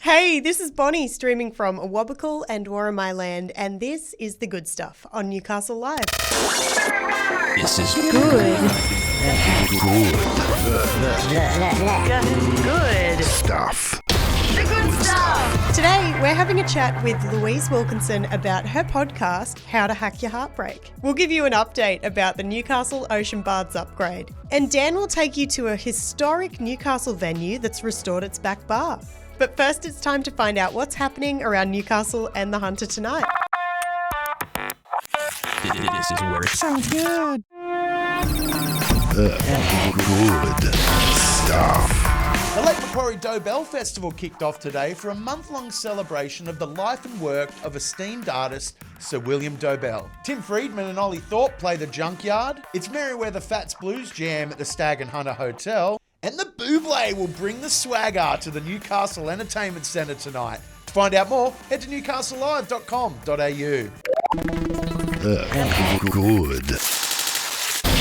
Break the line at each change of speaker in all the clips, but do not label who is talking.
Hey, this is Bonnie streaming from Awabakal and Warramai Land, and this is The Good Stuff on Newcastle Live.
This is
Good
stuff.
The good stuff.
Today, we're having a chat with Louise Wilkinson about her podcast, How to Hack Your Heartbreak. We'll give you an update about the Newcastle Ocean Baths upgrade. And Dan will take you to a historic Newcastle venue that's restored its back bar. But first, it's time to find out what's happening around Newcastle and the Hunter tonight.
This is where it sounds good.
The good stuff.
The Lake Macquarie Dobell Festival kicked off today for a month-long celebration of the life and work of esteemed artist Sir William Dobell. Tim Friedman and Ollie Thorpe play the Junkyard. It's Merriweather Fats Blues Jam at the Stag and Hunter Hotel. And the Buble will bring the swagger to the Newcastle Entertainment Centre tonight. To find out more, head to newcastlelive.com.au.
The good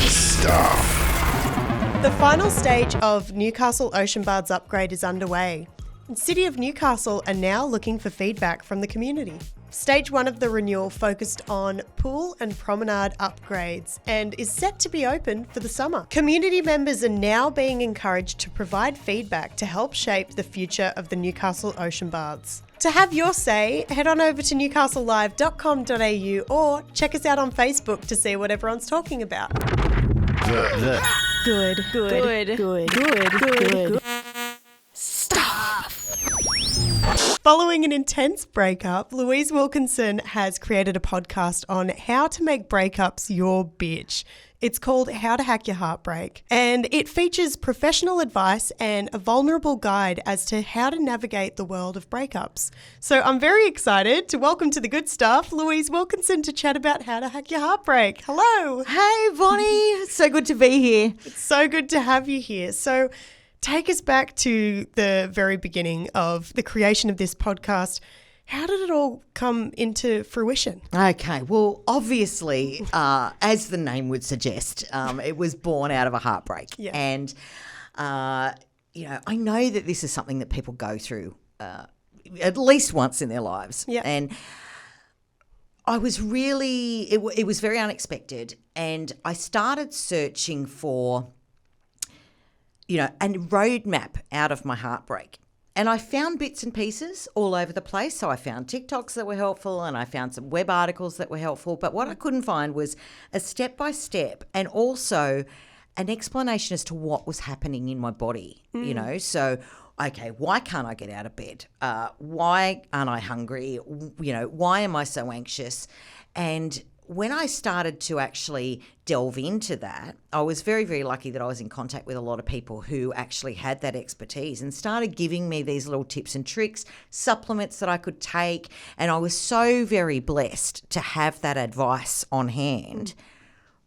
stuff.
The final stage of Newcastle Ocean Baths upgrade is underway. The City of Newcastle are now looking for feedback from the community. Stage 1 of the renewal focused on pool and promenade upgrades and is set to be open for the summer. Community members are now being encouraged to provide feedback to help shape the future of the Newcastle Ocean Baths. To have your say, head on over to newcastlelive.com.au or check us out on Facebook to see what everyone's talking about.
Good stuff.
Following an intense breakup, Louise Wilkinson has created a podcast on how to make breakups your bitch. It's called How to Hack Your Heartbreak, and it features professional advice and a vulnerable guide as to how to navigate the world of breakups. So I'm very excited to welcome to The Good Stuff, Louise Wilkinson, to chat about how to hack your heartbreak. Hello.
Hey, Bonnie. So good to be here.
It's so good to have you here. So take us back to the very beginning of the creation of this podcast. How did it all come into fruition?
Okay, well, obviously, as the name would suggest, it was born out of a heartbreak.
Yeah.
And, I know that this is something that people go through at least once in their lives.
Yeah.
And I was really, it was very unexpected. And I started searching for, a roadmap out of my heartbreak. And I found bits and pieces all over the place. So I found TikToks that were helpful and I found some web articles that were helpful. But what I couldn't find was a step-by-step and also an explanation as to what was happening in my body, So, okay, why can't I get out of bed? Why aren't I hungry? Why am I so anxious? And when I started to actually delve into that, I was very, very lucky that I was in contact with a lot of people who actually had that expertise and started giving me these little tips and tricks, supplements that I could take. And I was so very blessed to have that advice on hand.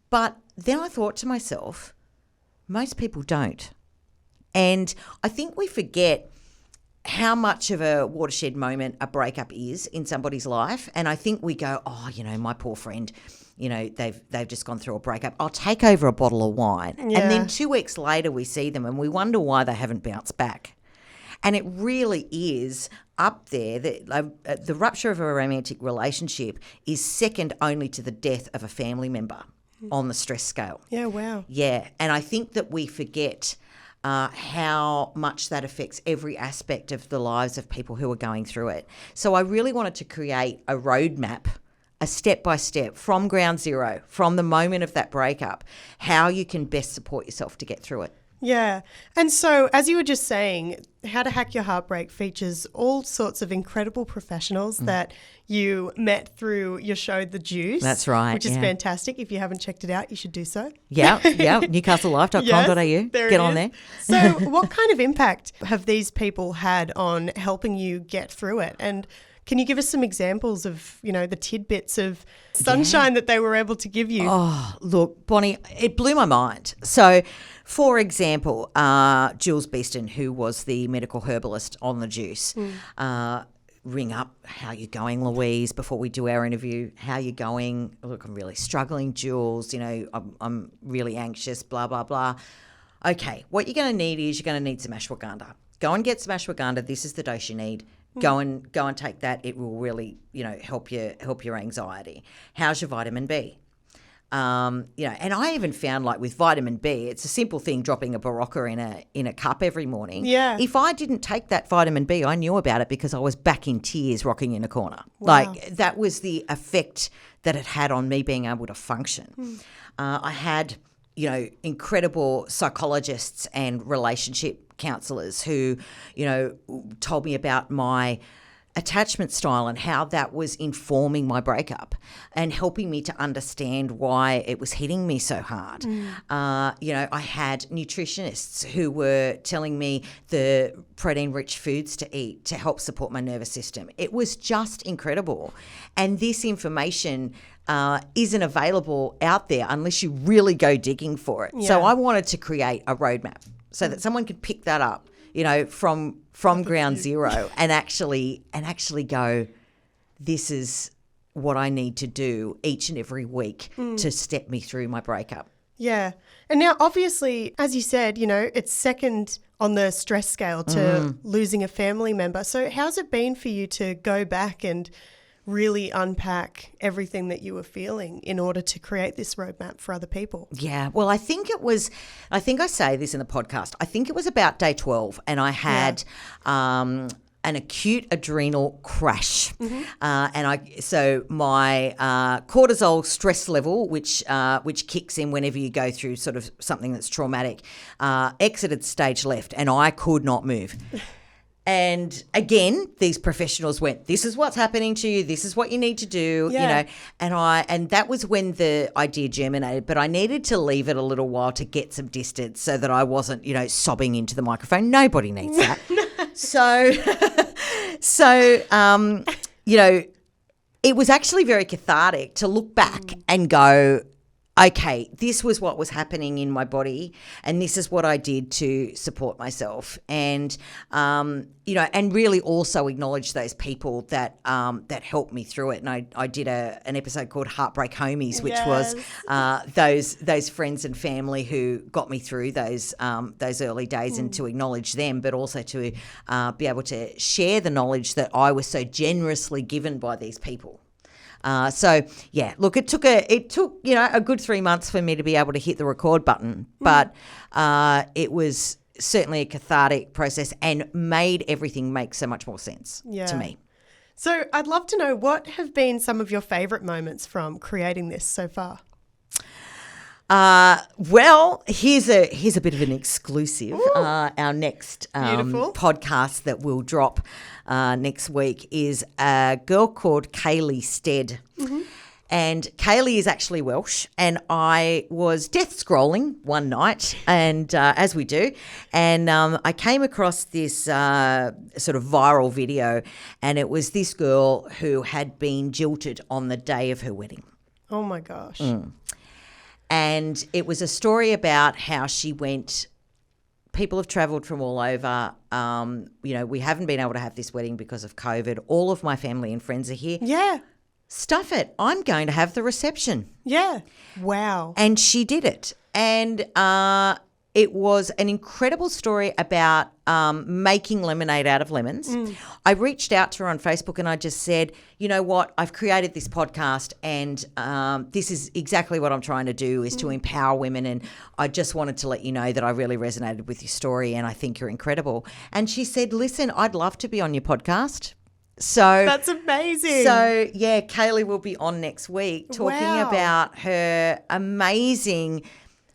But then I thought to myself, most people don't. And I think we forget how much of a watershed moment a breakup is in somebody's life. And I think we go, my poor friend, they've just gone through a breakup. I'll take over a bottle of wine.
Yeah.
And then 2 weeks later we see them and we wonder why they haven't bounced back. And it really is up there. The rupture of a romantic relationship is second only to the death of a family member on the stress scale.
Yeah, wow.
Yeah. And I think that we forget how much that affects every aspect of the lives of people who are going through it. So I really wanted to create a roadmap, a step-by-step from ground zero, from the moment of that breakup, how you can best support yourself to get through it.
Yeah. And so, as you were just saying, How to Hack Your Heartbreak features all sorts of incredible professionals that you met through your show, The Juice.
That's right.
Which is fantastic. If you haven't checked it out, you should do so.
Yeah, newcastlelive.com.au.
Yes,
Get on there.
So what kind of impact have these people had on helping you get through it? And can you give us some examples of, the tidbits of sunshine that they were able to give you?
Oh, look, Bonnie, it blew my mind. So, for example, Jules Beeston, who was the medical herbalist on The Juice, ring up, how you going, Louise, before we do our interview, how you going? Look, I'm really struggling, Jules, I'm really anxious, blah, blah, blah. Okay, what you're going to need is you're going to need some ashwagandha. Go and get some ashwagandha. This is the dose you need. Go and take that. It will really, help your anxiety. How's your vitamin B? And I even found, like, with vitamin B, it's a simple thing, dropping a Berocca in a cup every morning.
Yeah.
If I didn't take that vitamin B, I knew about it because I was back in tears rocking in a corner.
Wow.
Like, that was the effect that it had on me being able to function. I had, incredible psychologists and relationship counsellors who, told me about my attachment style and how that was informing my breakup and helping me to understand why it was hitting me so hard. I had nutritionists who were telling me the protein-rich foods to eat to help support my nervous system. It was just incredible. And this information isn't available out there unless you really go digging for it.
Yeah.
So I wanted to create a roadmap so that someone could pick that up, from ground zero and actually go, this is what I need to do each and every week to step me through my breakup.
Yeah. And now, obviously, as you said, it's second on the stress scale to losing a family member. So how's it been for you to go back and really unpack everything that you were feeling in order to create this roadmap for other people?
Yeah, well, I think I say this in the podcast, I think it was about day 12 and I had an acute adrenal crash. So my cortisol stress level, which kicks in whenever you go through sort of something that's traumatic, exited stage left and I could not move. And again, these professionals went, this is what's happening to you. This is what you need to do, and that was when the idea germinated. But I needed to leave it a little while to get some distance so that I wasn't, sobbing into the microphone. Nobody needs that. It was actually very cathartic to look back and go, okay, this was what was happening in my body and this is what I did to support myself and, and really also acknowledge those people that helped me through it. And I did an episode called Heartbreak Homies, which was those friends and family who got me through those early days and to acknowledge them, but also to be able to share the knowledge that I was so generously given by these people. Look, it took a good 3 months for me to be able to hit the record button, but it was certainly a cathartic process and made everything make so much more sense to me.
So I'd love to know, what have been some of your favourite moments from creating this so far?
Well, here's a bit of an exclusive. Our next podcast that will drop next week is a girl called Kaylee Stead. And Kaylee is actually Welsh, and I was death scrolling one night, and as we do, and I came across this sort of viral video, and it was this girl who had been jilted on the day of her wedding.
Oh my gosh.
And it was a story about how she went. People have travelled from all over. We haven't been able to have this wedding because of COVID. All of my family and friends are here.
Yeah.
Stuff it. I'm going to have the reception.
Yeah. Wow.
And she did it. And it was an incredible story about making lemonade out of lemons. I reached out to her on Facebook and I just said, you know what, I've created this podcast and this is exactly what I'm trying to do, is to empower women, and I just wanted to let you know that I really resonated with your story and I think you're incredible. And she said, listen, I'd love to be on your podcast. So
that's amazing.
So, yeah, Kaylee will be on next week talking about her amazing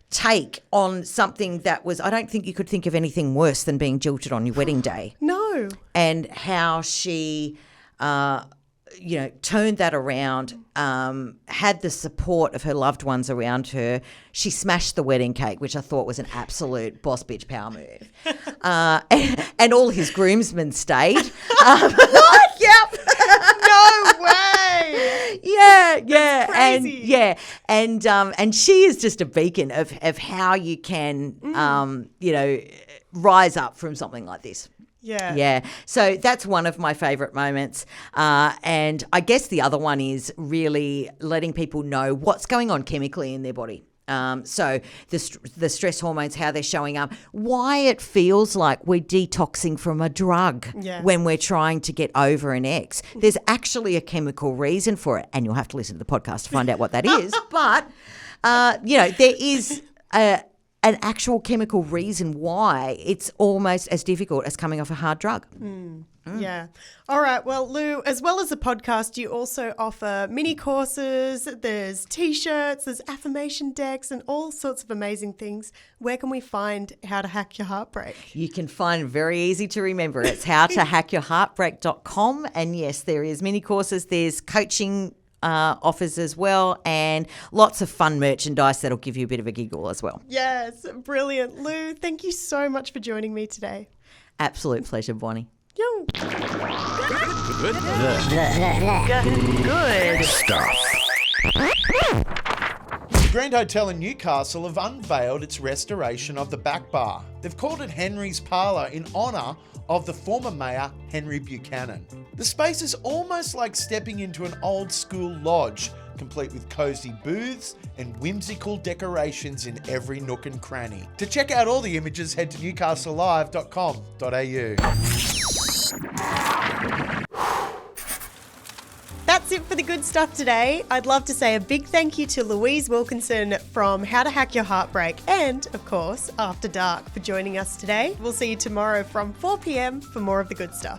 take on something that was, I don't think you could think of anything worse than being jilted on your wedding day.
No.
And how she, turned that around, had the support of her loved ones around her. She smashed the wedding cake, which I thought was an absolute boss bitch power move. And all his groomsmen stayed. What? Yep.
No way.
Yeah.
That's crazy.
And she is just a beacon of how you can, rise up from something like this.
Yeah.
Yeah. So that's one of my favourite moments. And I guess the other one is really letting people know what's going on chemically in their body. So the stress hormones, how they're showing up, why it feels like we're detoxing from a drug when we're trying to get over an ex. There's actually a chemical reason for it, and you'll have to listen to the podcast to find out what that is. But, there is an actual chemical reason why it's almost as difficult as coming off a hard drug.
Yeah. All right. Well, Lou, as well as the podcast, you also offer mini courses, there's T-shirts, there's affirmation decks and all sorts of amazing things. Where can we find How to Hack Your Heartbreak?
You can find very easy to remember. It's howtohackyourheartbreak.com. And yes, there is mini courses, there's coaching offers as well, and lots of fun merchandise that'll give you a bit of a giggle as well.
Yes. Brilliant. Lou, thank you so much for joining me today.
Absolute pleasure, Bonnie.
Yo.
Good
Stuff.
The Grand Hotel in Newcastle have unveiled its restoration of the back bar. They've called it Henry's Parlour in honour of the former mayor, Henry Buchanan. The space is almost like stepping into an old school lodge, complete with cosy booths and whimsical decorations in every nook and cranny. To check out all the images, head to newcastlelive.com.au.
That's it for the good stuff today. I'd love to say a big thank you to Louise Wilkinson from How to Hack Your Heartbreak and, of course, After Dark for joining us today. We'll see you tomorrow from 4 p.m. for more of the good stuff.